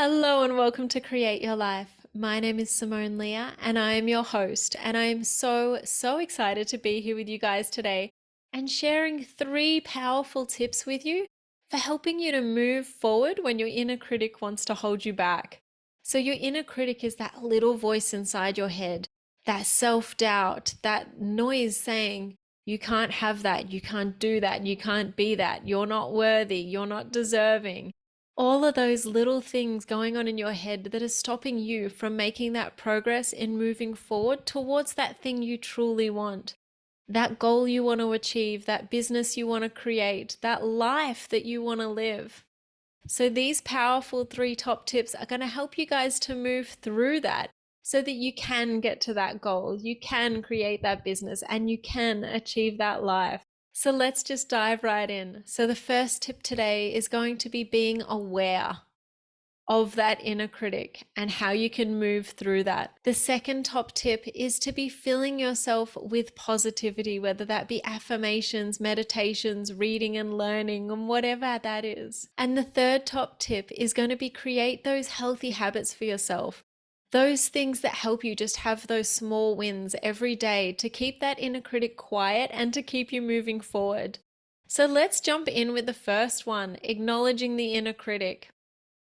Hello and welcome to Create Your Life. My name is Simone Leah and I am your host, and I am so excited to be here with you guys today and sharing 3 powerful tips with you for helping you to move forward when your inner critic wants to hold you back. So your inner critic is that little voice inside your head, that self-doubt, that noise saying, you can't have that, you can't do that, you can't be that, you're not worthy, you're not deserving. All of those little things going on in your head that are stopping you from making that progress in moving forward towards that thing you truly want, that goal you want to achieve, that business you want to create, that life that you want to live. So these powerful 3 top tips are going to help you guys to move through that so that you can get to that goal, you can create that business, and you can achieve that life. So let's just dive right in. So the first tip today is going to be being aware of that inner critic and how you can move through that. The second top tip is to be filling yourself with positivity, whether that be affirmations, meditations, reading and learning, and whatever that is. And the third top tip is going to be create those healthy habits for yourself. Those things that help you just have those small wins every day to keep that inner critic quiet and to keep you moving forward. So let's jump in with the first one, acknowledging the inner critic.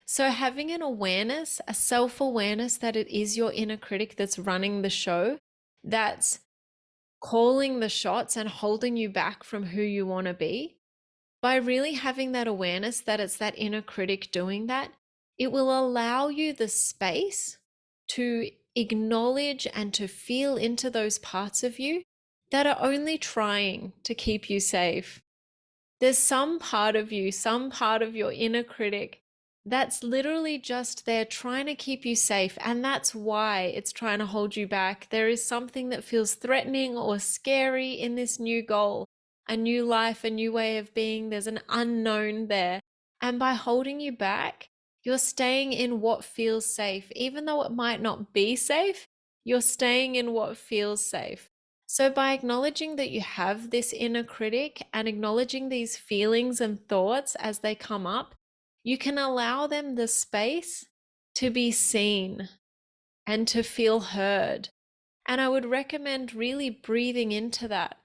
So having an awareness, a self-awareness that it is your inner critic that's running the show, that's calling the shots and holding you back from who you want to be. By really having that awareness that it's that inner critic doing that, it will allow you the space to acknowledge and to feel into those parts of you that are only trying to keep you safe. There's some part of you, some part of your inner critic that's literally just there trying to keep you safe. And that's why it's trying to hold you back. There is something that feels threatening or scary in this new goal, a new life, a new way of being. There's an unknown there. And by holding you back, you're staying in what feels safe. Even though it might not be safe, you're staying in what feels safe. So, by acknowledging that you have this inner critic and acknowledging these feelings and thoughts as they come up, you can allow them the space to be seen and to feel heard. And I would recommend really breathing into that,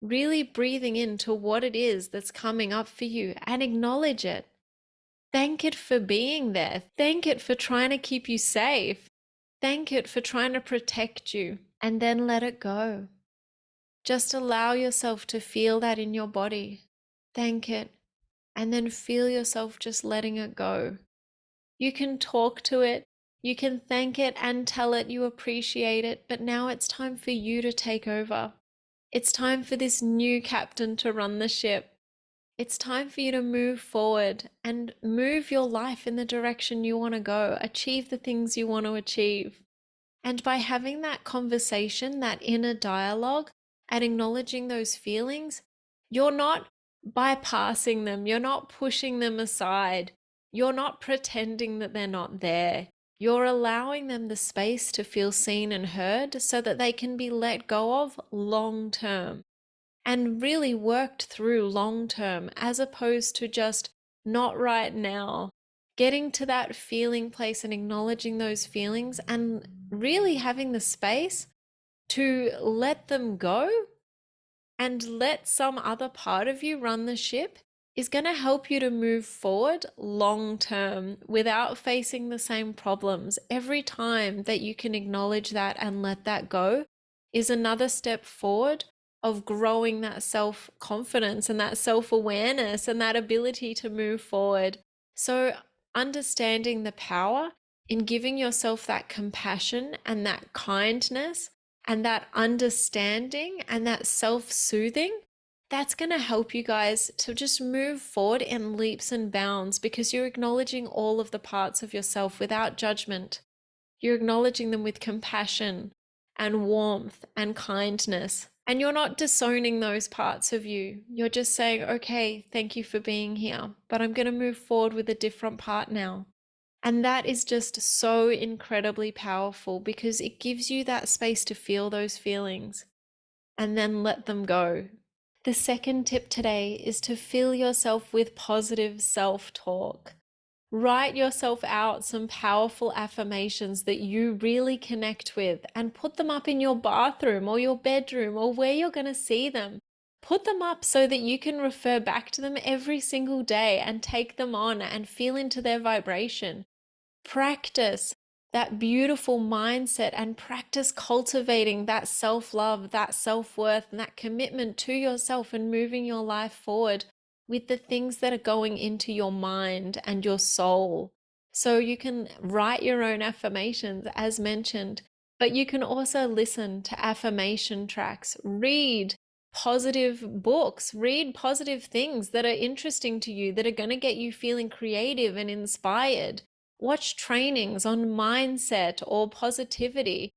really breathing into what it is that's coming up for you and acknowledge it. Thank it for being there. Thank it for trying to keep you safe. Thank it for trying to protect you, and then let it go. Just allow yourself to feel that in your body. Thank it. And then feel yourself just letting it go. You can talk to it. You can thank it and tell it you appreciate it. But now it's time for you to take over. It's time for this new captain to run the ship. It's time for you to move forward and move your life in the direction you want to go, achieve the things you want to achieve. And by having that conversation, that inner dialogue, and acknowledging those feelings, you're not bypassing them, you're not pushing them aside, you're not pretending that they're not there. You're allowing them the space to feel seen and heard so that they can be let go of long term and really worked through long term, as opposed to just not right now. Getting to that feeling place and acknowledging those feelings and really having the space to let them go and let some other part of you run the ship is going to help you to move forward long term without facing the same problems. Every time that you can acknowledge that and let that go is another step forward of growing that self-confidence and that self-awareness and that ability to move forward. So understanding the power in giving yourself that compassion and that kindness and that understanding and that self-soothing, that's going to help you guys to just move forward in leaps and bounds because you're acknowledging all of the parts of yourself without judgment. You're acknowledging them with compassion and warmth and kindness. And you're not disowning those parts of you. You're just saying, okay, thank you for being here, but I'm going to move forward with a different part now. And that is just so incredibly powerful because it gives you that space to feel those feelings and then let them go. The second tip today is to fill yourself with positive self-talk. Write yourself out some powerful affirmations that you really connect with and put them up in your bathroom or your bedroom or where you're going to see them. Put them up so that you can refer back to them every single day and take them on and feel into their vibration. Practice that beautiful mindset and practice cultivating that self-love, that self-worth, and that commitment to yourself and moving your life forward with the things that are going into your mind and your soul. So you can write your own affirmations as mentioned, but you can also listen to affirmation tracks, read positive books, read positive things that are interesting to you, that are going to get you feeling creative and inspired. Watch trainings on mindset or positivity.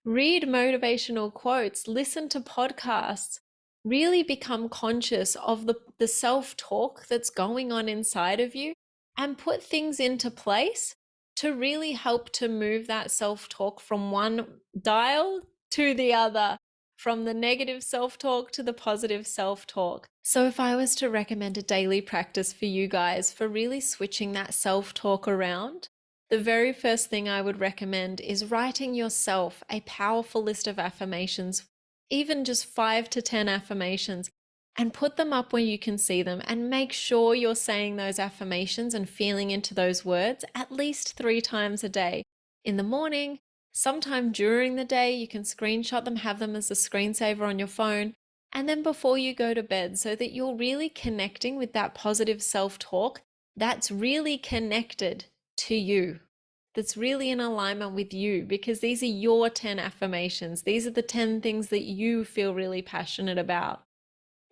Read motivational quotes. Listen to podcasts. Really become conscious of the self-talk that's going on inside of you and put things into place to really help to move that self-talk from one dial to the other, from the negative self-talk to the positive self-talk. So if I was to recommend a daily practice for you guys for really switching that self-talk around, the very first thing I would recommend is writing yourself a powerful list of affirmations, even just 5 to 10 affirmations, and put them up where you can see them, and make sure you're saying those affirmations and feeling into those words at least 3 times a day. In the morning, sometime during the day, you can screenshot them, have them as a screensaver on your phone, and then before you go to bed, so that you're really connecting with that positive self-talk that's really connected to you, that's really in alignment with you, because these are your 10 affirmations. These are the 10 things that you feel really passionate about.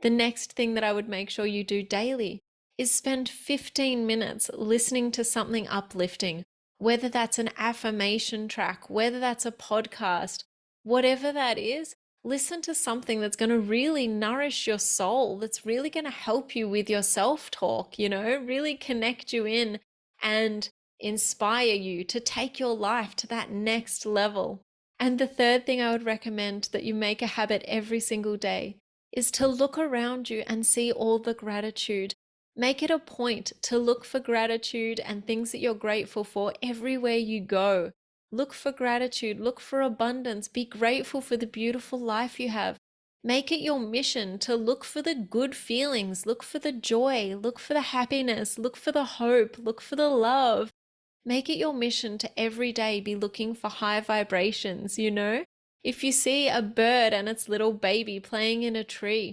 The next thing that I would make sure you do daily is spend 15 minutes listening to something uplifting, whether that's an affirmation track, whether that's a podcast, whatever that is. Listen to something that's going to really nourish your soul, that's really going to help you with your self-talk, really connect you in and inspire you to take your life to that next level. And the third thing I would recommend that you make a habit every single day is to look around you and see all the gratitude. Make it a point to look for gratitude and things that you're grateful for everywhere you go. Look for gratitude, look for abundance, be grateful for the beautiful life you have. Make it your mission to look for the good feelings, look for the joy, look for the happiness, look for the hope, look for the love. Make it your mission to every day be looking for high vibrations, If you see a bird and its little baby playing in a tree,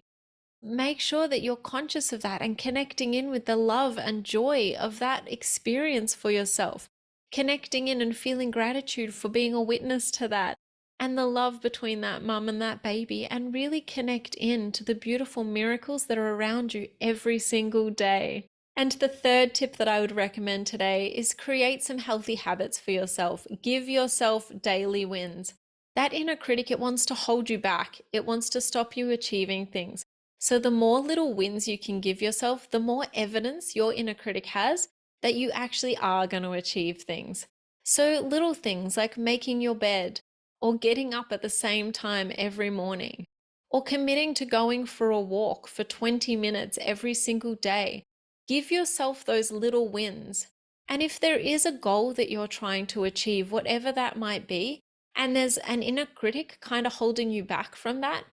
make sure that you're conscious of that and connecting in with the love and joy of that experience for yourself. Connecting in and feeling gratitude for being a witness to that, and the love between that mum and that baby, and really connect in to the beautiful miracles that are around you every single day. And the third tip that I would recommend today is create some healthy habits for yourself. Give yourself daily wins. That inner critic, it wants to hold you back. It wants to stop you achieving things. So the more little wins you can give yourself, the more evidence your inner critic has that you actually are going to achieve things. So little things like making your bed, or getting up at the same time every morning, or committing to going for a walk for 20 minutes every single day. Give yourself those little wins. And if there is a goal that you're trying to achieve, whatever that might be, and there's an inner critic kind of holding you back from that,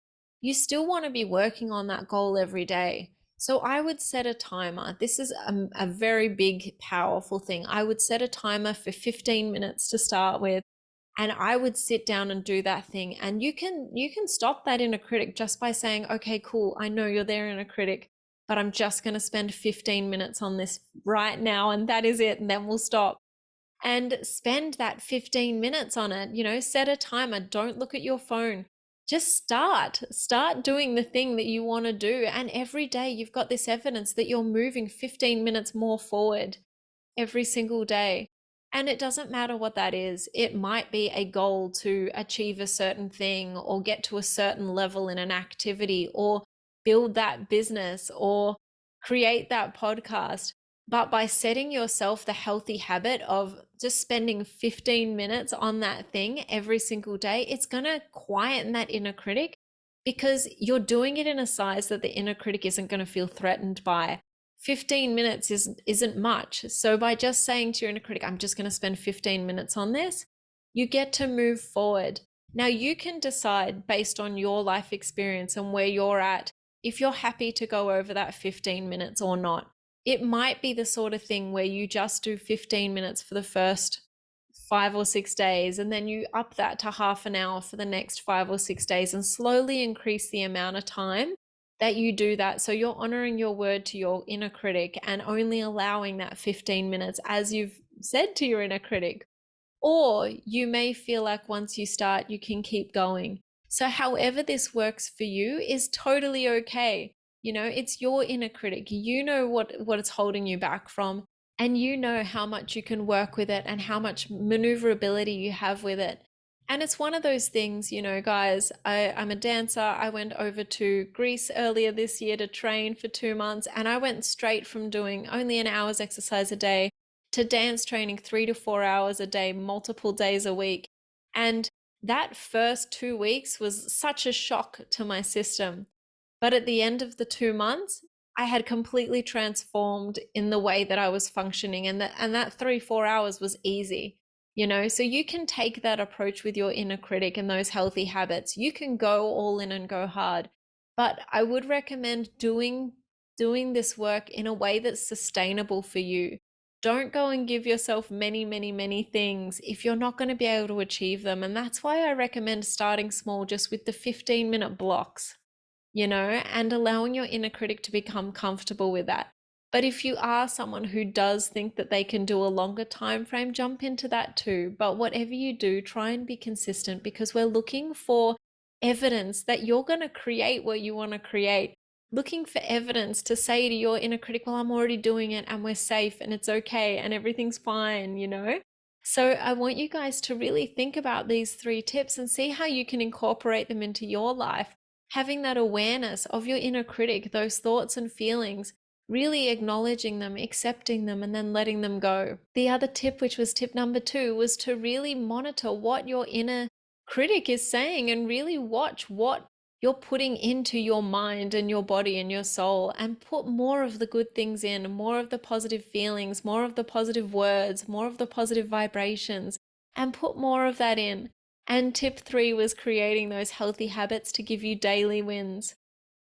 you still want to be working on that goal every day. So I would set a timer. This is a very big, powerful thing. I would set a timer for 15 minutes to start with, and I would sit down and do that thing. And you can stop that inner critic just by saying, okay, cool, I know you're there, inner critic, but I'm just going to spend 15 minutes on this right now, and that is it, and then we'll stop. And spend that 15 minutes on it, set a timer, don't look at your phone. Just start doing the thing that you want to do. And every day you've got this evidence that you're moving 15 minutes more forward every single day. And it doesn't matter what that is. It might be a goal to achieve a certain thing, or get to a certain level in an activity, or build that business, or create that podcast. But by setting yourself the healthy habit of just spending 15 minutes on that thing every single day, it's going to quieten that inner critic, because you're doing it in a size that the inner critic isn't going to feel threatened by. 15 minutes isn't much. So by just saying to your inner critic, I'm just going to spend 15 minutes on this, you get to move forward. Now you can decide based on your life experience and where you're at, if you're happy to go over that 15 minutes or not. It might be the sort of thing where you just do 15 minutes for the first 5 or 6 days, and then you up that to half an hour for the next 5 or 6 days and slowly increase the amount of time that you do that. So you're honoring your word to your inner critic and only allowing that 15 minutes as you've said to your inner critic. Or you may feel like once you start, you can keep going. So however this works for you is totally okay. It's your inner critic. You know what it's holding you back from, and you know how much you can work with it and how much maneuverability you have with it. And it's one of those things, guys, I'm a dancer. I went over to Greece earlier this year to train for 2 months, and I went straight from doing only an hour's exercise a day to dance training 3 to 4 hours a day, multiple days a week. And that first 2 weeks was such a shock to my system. But at the end of the 2 months, I had completely transformed in the way that I was functioning. And that 3, 4 hours was easy. So you can take that approach with your inner critic and those healthy habits. You can go all in and go hard, but I would recommend doing this work in a way that's sustainable for you. Don't go and give yourself many, many, many things if you're not going to be able to achieve them. And that's why I recommend starting small, just with the 15-minute blocks, and allowing your inner critic to become comfortable with that. But if you are someone who does think that they can do a longer time frame, jump into that too. But whatever you do, try and be consistent, because we're looking for evidence that you're going to create what you want to create. Looking for evidence to say to your inner critic, well, I'm already doing it and we're safe and it's okay and everything's fine. So I want you guys to really think about these 3 tips and see how you can incorporate them into your life. Having that awareness of your inner critic, those thoughts and feelings, really acknowledging them, accepting them, and then letting them go. The other tip, which was tip number 2, was to really monitor what your inner critic is saying and really watch what you're putting into your mind and your body and your soul, and put more of the good things in, more of the positive feelings, more of the positive words, more of the positive vibrations, and put more of that in. And tip 3 was creating those healthy habits to give you daily wins.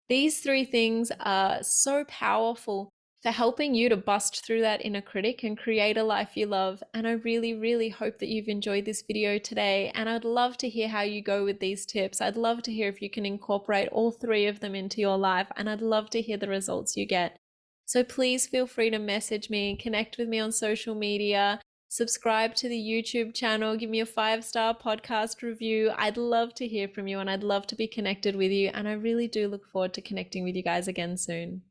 These 3 things are so powerful for helping you to bust through that inner critic and create a life you love. And I really, really hope that you've enjoyed this video today. And I'd love to hear how you go with these tips. I'd love to hear if you can incorporate all 3 of them into your life. And I'd love to hear the results you get. So please feel free to message me, connect with me on social media, subscribe to the YouTube channel, give me a 5-star podcast review. I'd love to hear from you, and I'd love to be connected with you. And I really do look forward to connecting with you guys again soon.